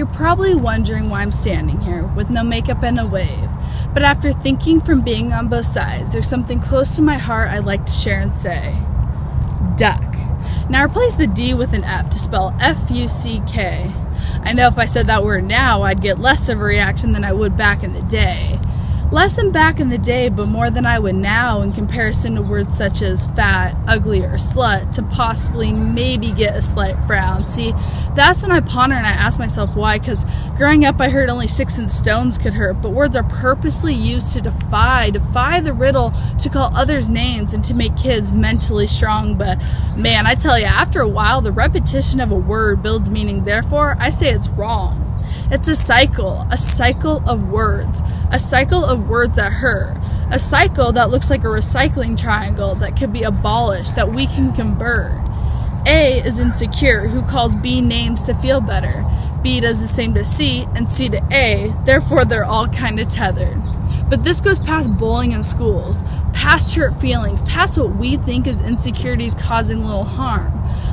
You're probably wondering why I'm standing here with no makeup and a wave, but after thinking from being on both sides, there's something close to my heart I'd like to share and say. Duck. Now replace the D with an F to spell F-U-C-K. I know if I said that word now, I'd get less of a reaction than I would back in the day. Less than back in the day, but more than I would now in comparison to words such as fat, ugly, or slut to possibly maybe get a slight frown. See, that's when I ponder and I ask myself why, because growing up I heard only sticks and stones could hurt, but words are purposely used to defy the riddle, to call others names, and to make kids mentally strong. But man, I tell you, after a while, the repetition of a word builds meaning. Therefore, I say it's wrong. It's a cycle of words, a cycle of words that hurt, a cycle that looks like a recycling triangle that could be abolished, that we can convert. A is insecure, who calls B names to feel better. B does the same to C, and C to A, therefore they're all kind of tethered. But this goes past bullying in schools, past hurt feelings, past what we think is insecurities causing little harm.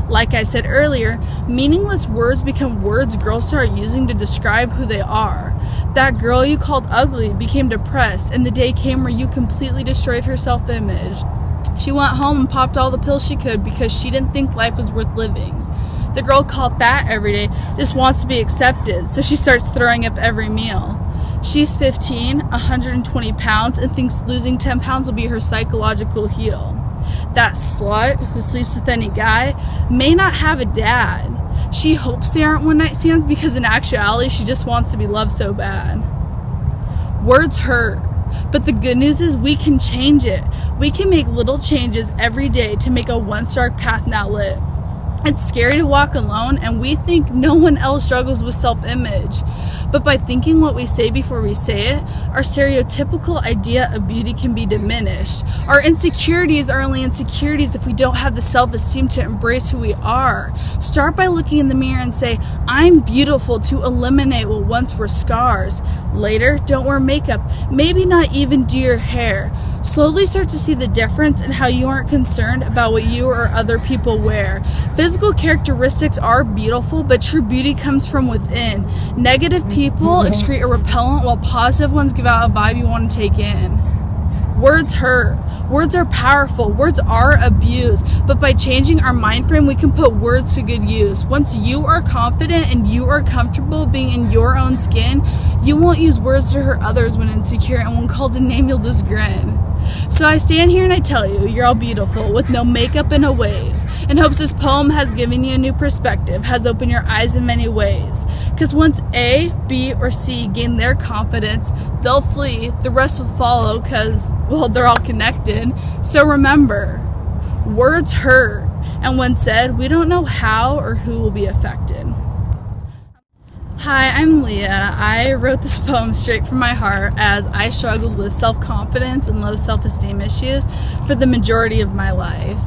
Like I said earlier, meaningless words become words girls start using to describe who they are. That girl you called ugly became depressed, and the day came where you completely destroyed her self-image. She went home and popped all the pills she could because she didn't think life was worth living. The girl called fat every day just wants to be accepted, so she starts throwing up every meal. She's 15, 120 pounds, and thinks losing 10 pounds will be her psychological heal. That slut who sleeps with any guy may not have a dad. She hopes they aren't one-night stands because in actuality she just wants to be loved so bad. Words hurt, but the good news is we can change it. We can make little changes every day to make a once dark path now lit. It's scary to walk alone, and we think no one else struggles with self-image. But by thinking what we say before we say it, our stereotypical idea of beauty can be diminished. Our insecurities are only insecurities if we don't have the self-esteem to embrace who we are. Start by looking in the mirror and say, I'm beautiful, to eliminate what once were scars. Later, don't wear makeup, maybe not even do your hair. Slowly start to see the difference in how you aren't concerned about what you or other people wear. Physical characteristics are beautiful, but true beauty comes from within. Negative people excrete a repellent, while positive ones give out a vibe you want to take in. Words hurt. Words are powerful. Words are abused. But by changing our mind frame, we can put words to good use. Once you are confident and you are comfortable being in your own skin, you won't use words to hurt others when insecure, and when called a name, you'll just grin. So I stand here and I tell you, you're all beautiful with no makeup and a wave. In hopes this poem has given you a new perspective, has opened your eyes in many ways. Because once A, B, or C gain their confidence, they'll flee. The rest will follow because, well, they're all connected. So remember, words hurt. And when said, we don't know how or who will be affected. Hi, I'm Leah. I wrote this poem straight from my heart as I struggled with self-confidence and low self-esteem issues for the majority of my life.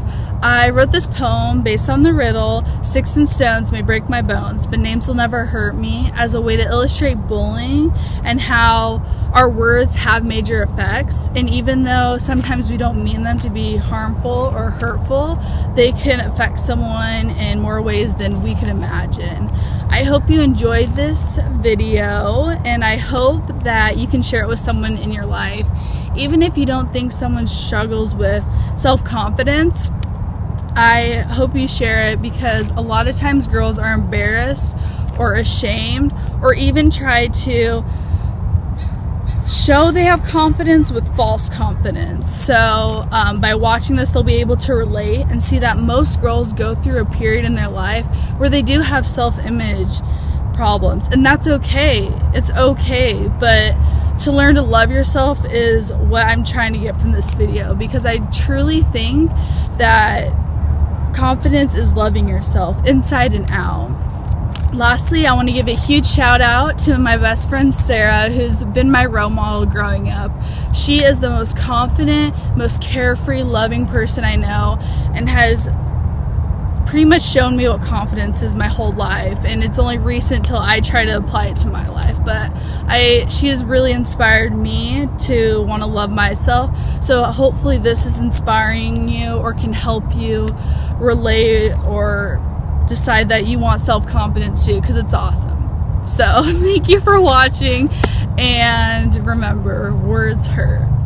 I wrote this poem based on the riddle, sticks and stones may break my bones, but names will never hurt me, as a way to illustrate bullying and how our words have major effects. And even though sometimes we don't mean them to be harmful or hurtful, they can affect someone in more ways than we could imagine. I hope you enjoyed this video, and I hope that you can share it with someone in your life. Even if you don't think someone struggles with self-confidence, I hope you share it, because a lot of times girls are embarrassed or ashamed or even try to show they have confidence with false confidence. So by watching this, they'll be able to relate and see that most girls go through a period in their life where they do have self-image problems, and that's okay. It's okay, but to learn to love yourself is what I'm trying to get from this video, because I truly think that confidence is loving yourself inside and out. Lastly, I want to give a huge shout out to my best friend Sarah, who's been my role model growing up. She is the most confident, most carefree, loving person I know, and has pretty much shown me what confidence is my whole life, and it's only recent till I try to apply it to my life. But she has really inspired me to want to love myself, so hopefully this is inspiring you or can help you relate or decide that you want self-confidence too, because it's awesome. So thank you for watching, and remember, words hurt.